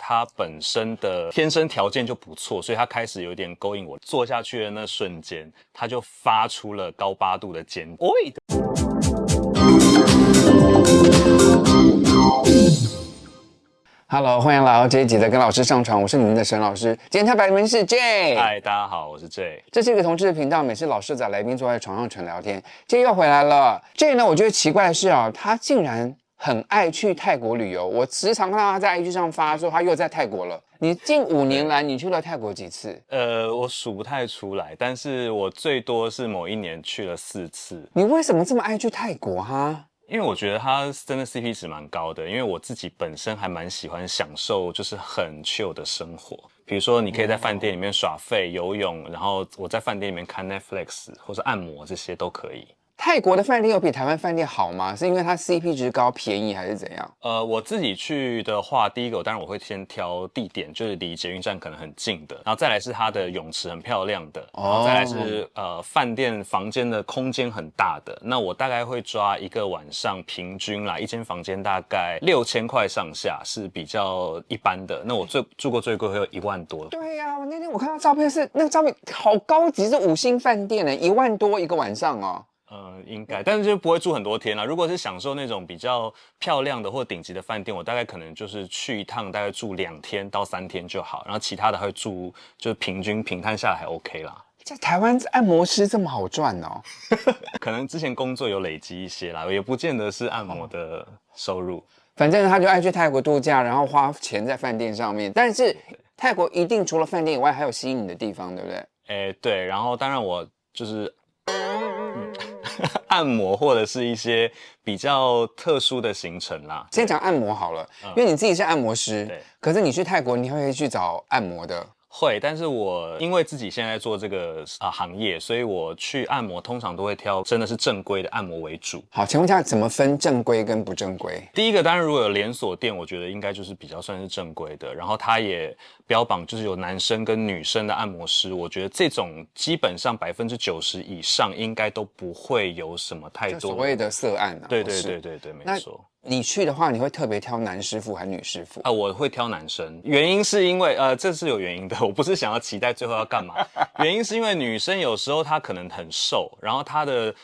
他本身的天生条件就不错，所以他开始有点勾引我。坐下去的那瞬间，他就发出了高八度的尖叫。Hello， 欢迎来到这一集的跟老师上床，我是你们的沈老师。今天特别来宾是 J。嗨，大家好，我是 J。这是一个同志的频道，每次老师找来宾坐在床上纯聊天。J 又回来了。J 呢，我觉得奇怪的是啊，他竟然很爱去泰国旅游。我时常看到他在 IG 上发说他又在泰国了。你近5年来，你去了泰国几次？我数不太出来，但是我最多是某一年去了4次。你为什么这么爱去泰国哈？因为我觉得它真的 CP 值蛮高的，因为我自己本身还蛮喜欢享受就是很 chill 的生活。比如说，你可以在饭店里面耍废、游泳，然后我在饭店里面看 Netflix 或者按摩，这些都可以。泰国的饭店有比台湾饭店好吗？是因为它 CP 值高、便宜还是怎样？我自己去的话，第一个当然我会先挑地点，就是离捷运站可能很近的，然后再来是它的泳池很漂亮的，然后再来是饭店房间的空间很大的。那我大概会抓一个晚上平均啦，一间房间大概6000块上下是比较一般的。那我住过最贵会有1万多。对呀，我那天我看到照片是那个照片好高级，是5星饭店呢，1万多一个晚上哦。应该，但是就不会住很多天啦。如果是享受那种比较漂亮的或顶级的饭店，我大概可能就是去一趟，大概住2天到3天就好，然后其他的会住，就是平摊下来还 OK 啦。在台湾按摩师这么好赚哦？可能之前工作有累积一些啦，也不见得是按摩的收入。反正他就爱去泰国度假，然后花钱在饭店上面。但是泰国一定除了饭店以外，还有吸引你的地方，对不对？对，然后当然我就是按摩或者是一些比较特殊的行程啦。先讲按摩好了，因为你自己是按摩师，对。可是你去泰国，你会去找按摩的？会，但是我因为自己现在做这个行业，所以我去按摩通常都会挑真的是正规的按摩为主。好，请问一下怎么分正规跟不正规？第一个当然如果有连锁店，我觉得应该就是比较算是正规的，然后它也标榜就是有男生跟女生的按摩师，我觉得这种基本上90%以上应该都不会有什么太多所谓的色案啊。对，没错。你去的话，你会特别挑男师傅还是女师傅？我会挑男生，原因是因为这是有原因的，我不是想要期待最后要干嘛，原因是因为女生有时候她可能很瘦，然后她的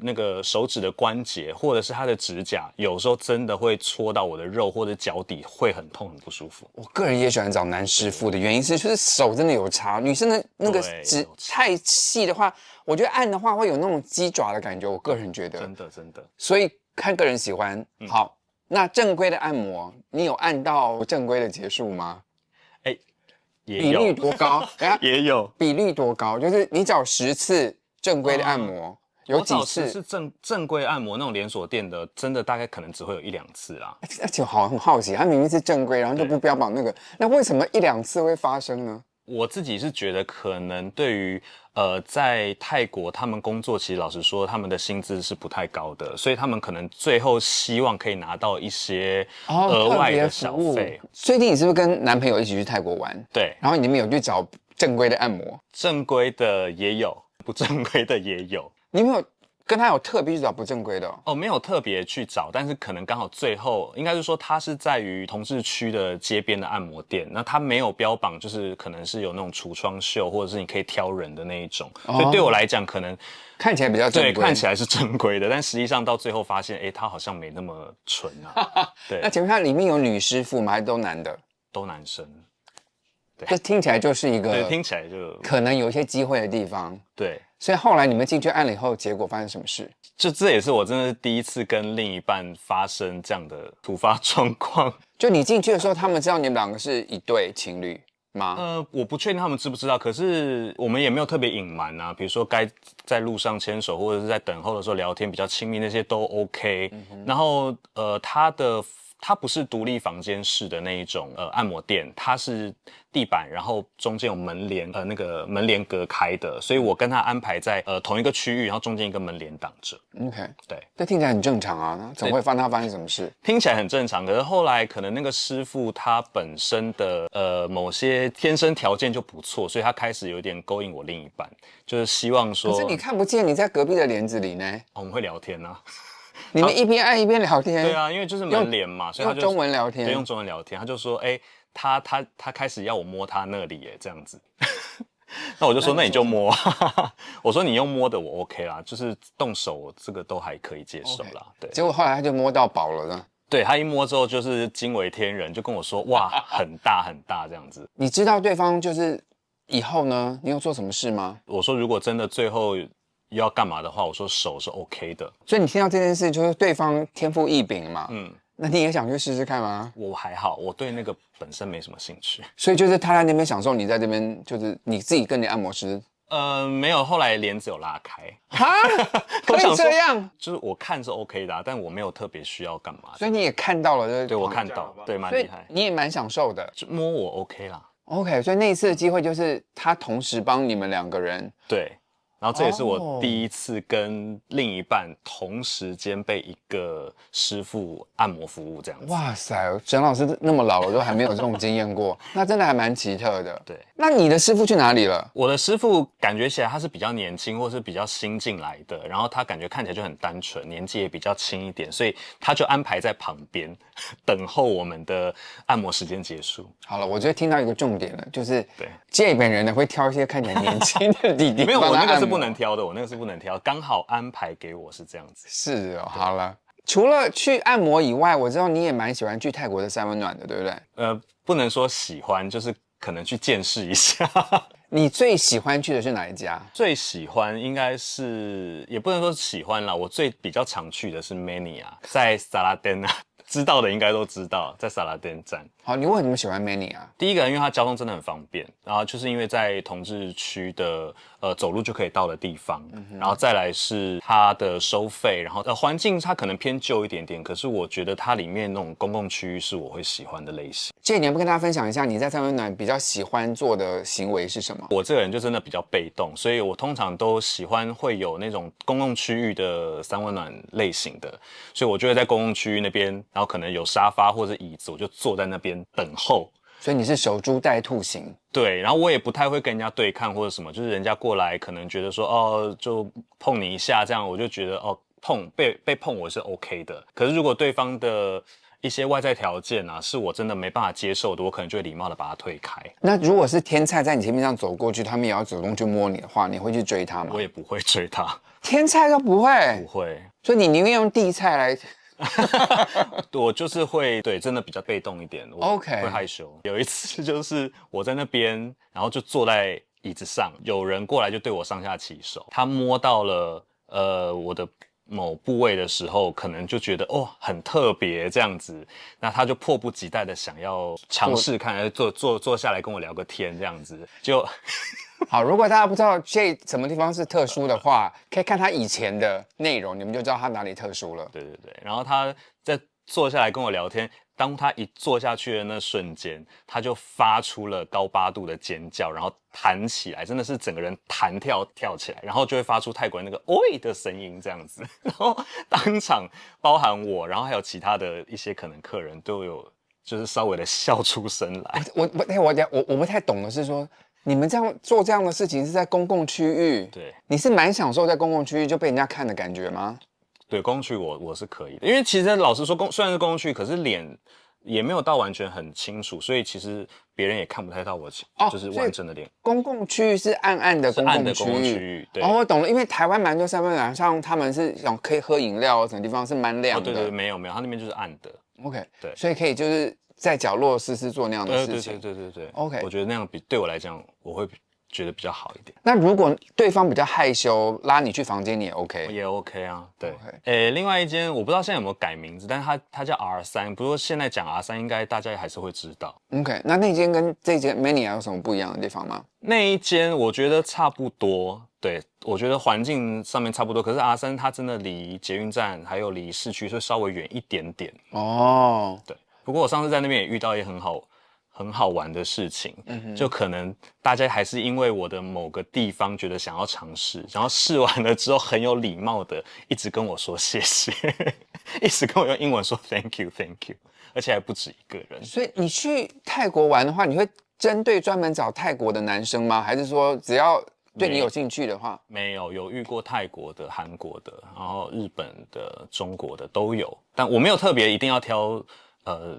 那个手指的关节或者是她的指甲，有时候真的会戳到我的肉或者脚底，会很痛很不舒服。我个人也喜欢找男师傅的原因是，就是手真的有差，女生的那个指太细的话，我觉得按的话会有那种鸡爪的感觉，我个人觉得真的，所以看个人喜欢。好，那正规的按摩，你有按到不正规的结束吗？比率多高？也有。比率多高？就是你找10次正规的按摩，有几次是正规按摩那种连锁店的，真的大概可能只会有1-2次啦。而且很好奇，它明明是正规，然后就不标榜那个，那为什么1-2次会发生呢？我自己是觉得，可能对于在泰国他们工作，其实老实说，他们的薪资是不太高的，所以他们可能最后希望可以拿到一些额外的小费。最近你是不是跟男朋友一起去泰国玩？对，然后你们有去找正规的按摩？正规的也有，不正规的也有。你没有跟他有特别去找不正规的没有特别去找，但是可能刚好最后应该是说他是在于同志区的街边的按摩店，那他没有标榜就是可能是有那种橱窗秀或者是你可以挑人的那一种，所以对我来讲可能看起来比较正规，对，看起来是正规的，但实际上到最后发现，他好像没那么纯啊。对，那请问他里面有女师傅吗？还是都男的？都男生。这听起来就是一个，对，听起来就可能有一些机会的地方。对，所以后来你们进去按了以后，结果发生什么事？这也是我真的是第一次跟另一半发生这样的突发状况。就你进去的时候，他们知道你们2个是一对情侣吗？我不确定他们知不知道，可是我们也没有特别隐瞒啊。比如说该在路上牵手，或者是在等候的时候聊天比较亲密，那些都 OK。然后它不是独立房间式的那一种按摩店，它是地板，然后中间有门帘，那个门帘隔开的，所以我跟他安排在同一个区域，然后中间一个门帘挡着。OK， 对，这听起来很正常啊，总会发生什么事？听起来很正常，可是后来可能那个师傅他本身的某些天生条件就不错，所以他开始有点勾引我另一半，就是希望说。可是你看不见，你在隔壁的帘子里呢？我们会聊天啊。你们一边按一边聊天？对啊，因为就是门帘嘛，所以他就用中文聊天。对，用中文聊天。他就说，他开始要我摸他那里耶，这样子。那我就说那你就摸，我说你用摸的我 OK 啦，就是动手这个都还可以接受啦。对，结果后来他就摸到宝了呢。对他一摸之后就是惊为天人，就跟我说哇很大很大这样子。你知道对方就是以后呢，你有做什么事吗？我说如果真的最后要干嘛的话，我说手是 OK 的。所以你听到这件事，就是对方天赋异禀嘛，那你也想去试试看吗？我还好，我对那个本身没什么兴趣。所以就是他在那边享受，你在这边就是你自己跟你按摩师。没有，后来帘子有拉开。哈，可以这样？就是我看是 OK 的但我没有特别需要干嘛。所以你也看到了，对不对？对，我看到，对，蛮厉害。你也蛮享受的，就摸我 OK 啦。OK， 所以那一次的机会就是他同时帮你们2个人。对。然后这也是我第一次跟另一半同时间被一个师傅按摩服务这样子。哇塞，沈老师那么老了都还没有这种经验过，那真的还蛮奇特的。对，那你的师傅去哪里了？我的师傅感觉起来他是比较年轻，或是比较新进来的，然后他感觉看起来就很单纯，年纪也比较轻一点，所以他就安排在旁边等候我们的按摩时间结束。好了，我觉得听到一个重点了，就是对J本人呢会挑一些看起来年轻的弟弟。没有，我那个是不能挑的，我那个是不能挑，刚好安排给我是这样子。是哦，好了，除了去按摩以外，我知道你也蛮喜欢去泰国的三温暖的，对不对？不能说喜欢，就是可能去见识一下。你最喜欢去的是哪一家？最喜欢应该是，也不能说喜欢啦，我比较常去的是 Mania， 在萨拉登啊。知道的应该都知道，在萨拉登站。好，你为什么喜欢 Mania？第一个，因为它交通真的很方便，然后就是因为在同志区的走路就可以到的地方，然后再来是它的收费，然后环境它可能偏旧一点点，可是我觉得它里面那种公共区域是我会喜欢的类型。这你要不跟大家分享一下你在三温暖比较喜欢做的行为是什么？我这个人就真的比较被动，所以我通常都喜欢会有那种公共区域的三温暖类型的，所以我就会在公共区域那边，然后可能有沙发或者椅子，我就坐在那边等候。所以你是守株待兔型。对，然后我也不太会跟人家对抗或者什么，就是人家过来可能觉得说哦，就碰你一下这样，我就觉得哦被碰我是 OK 的。可是如果对方的一些外在条件啊，是我真的没办法接受的，我可能就会礼貌的把他推开。那如果是天菜在你前面这样走过去，他们也要主动去摸你的话，你会去追他吗？我也不会追他。天菜都不会？不会。所以你宁愿用地菜来。我就是会对真的比较被动一点，我会害羞。有一次就是我在那边，然后就坐在椅子上，有人过来就对我上下其手，他摸到了我的某部位的时候，可能就觉得哦很特别这样子，那他就迫不及待的想要尝试看，坐下来跟我聊个天这样子就。好，如果大家不知道这什么地方是特殊的话，可以看他以前的内容，你们就知道他哪里特殊了。对对对，然后他在坐下来跟我聊天，当他一坐下去的那瞬间，他就发出了高八度的尖叫，然后弹起来，真的是整个人弹跳起来，然后就会发出泰国人那个“喂”的声音这样子，然后当场包含我，然后还有其他的一些可能客人都有就是稍微的笑出声来。我不太懂的是说。你们这样做这样的事情是在公共区域，对，你是蛮享受在公共区域就被人家看的感觉吗？对，公共区域我是可以的，因为其实老实说，虽然是公共区域，可是脸也没有到完全很清楚，所以其实别人也看不太到我就是完整的脸。公共区域是暗暗的公共区域，对。哦，我懂了，因为台湾蛮多三温暖，像他们是可以喝饮料，什么地方是蛮亮的。对，没有，他那边就是暗的。OK，对，所以可以就是在角落做那样的事情。对。OK，我觉得那样对我来讲，我会觉得比较好一点。那如果对方比较害羞，拉你去房间，你也 OK？也 OK 啊，对。另外一间我不知道现在有没有改名字，但是它叫 R3，不过现在讲 R3，应该大家还是会知道。OK， 那间跟这间 Mania 有什么不一样的地方吗？那一间我觉得差不多，对，我觉得环境上面差不多，可是 R3它真的离捷运站还有离市区是稍微远一点点。哦，对。不过我上次在那边也遇到一些很好玩的事情，就可能大家还是因为我的某个地方觉得想要尝试，然后试完了之后很有礼貌的一直跟我说谢谢，一直跟我用英文说 thank you， 而且还不止一个人。所以你去泰国玩的话，你会针对专门找泰国的男生吗？还是说只要对你有兴趣的话？没有，有遇过泰国的、韩国的，然后日本的、中国的都有，但我没有特别一定要挑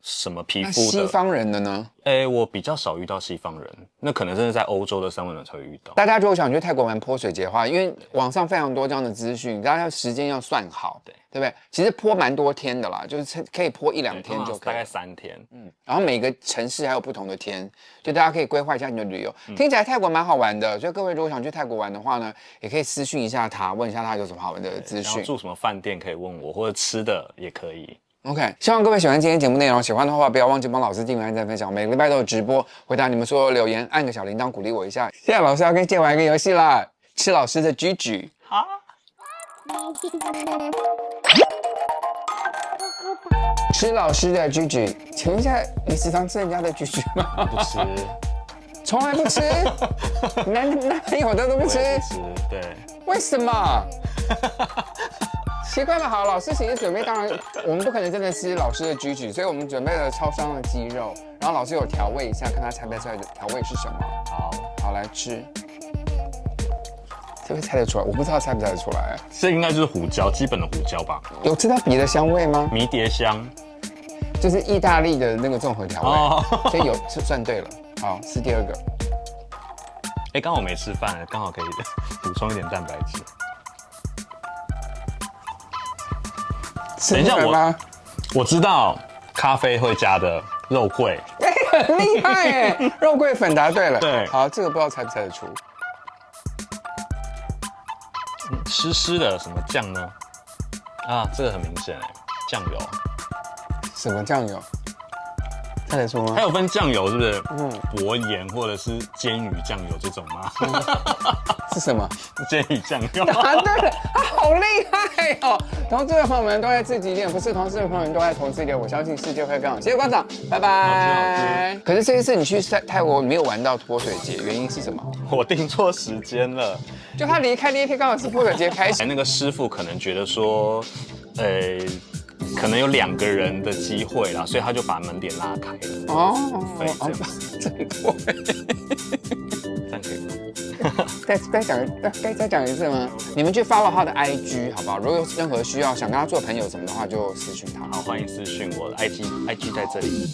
什么皮那肤的。西方人的呢？我比较少遇到西方人，那可能真的在欧洲的三温暖才会遇到。大家如果想去泰国玩泼水节的话，因为网上非常多这样的资讯，大家时间要算好，对不对？其实泼蛮多天的啦，就是可以泼1-2天就可以，大概3天。然后每个城市还有不同的天，就大家可以规划一下你的旅游。听起来泰国蛮好玩的，所以各位如果想去泰国玩的话呢，也可以私讯一下他，问一下他有什么好玩的资讯。住什么饭店可以问我，或者吃的也可以。OK， 希望各位喜欢今天节目内容，喜欢的话不要忘记帮老师订阅、按赞、分享。每个礼拜都有直播，回答你们所有留言，按个小铃铛鼓励我一下。现在老师要跟健玩一个游戏啦，吃老师的居居。好。吃老师的居居，请问一下，你时常吃人家的居居吗？不吃，从来不吃，男朋友的都不吃。不吃，对。为什么？奇怪了，好，老师其实准备，当然我们不可能真的吃老师的居居，所以我们准备了超商的鸡肉，然后老师有调味一下，看他猜不猜出来的调味是什么。好，来吃，这会猜得出来？我不知道猜不猜得出来。这应该就是胡椒，基本的胡椒吧？有吃到别的香味吗？迷迭香，就是意大利的那个综合调味，所以是算对了。好，是第2个。刚好没吃饭，刚好可以补充一点蛋白质。等一下，我知道咖啡会加的肉桂，很厉害哎，肉桂粉答对了。对，好，这个不知道猜不猜得出。湿湿的什么酱呢？这个很明显哎，酱油。什么酱油？猜得出吗？还有分酱油是不是？薄盐或者是煎鱼酱油这种吗？是什么？煎鱼酱油。答对了，好厉害哦！同志的朋友们都在自己一点，不是同志的朋友们都在同志一点。我相信世界会更好。谢谢馆长，拜拜。可是这一次你去泰国没有玩到泼水节，原因是什么？我订错时间了，就他离开那一天刚好是泼水节开始。那个师傅可能觉得说，可能有2个人的机会啦，所以他就把门帘拉开了。真贵。这样可以吗？再讲一次吗？你们去 follow 他的 IG 好不好？如果有任何需要想跟他做朋友什么的话，就私讯他。好，欢迎私讯我的 IG 在这里。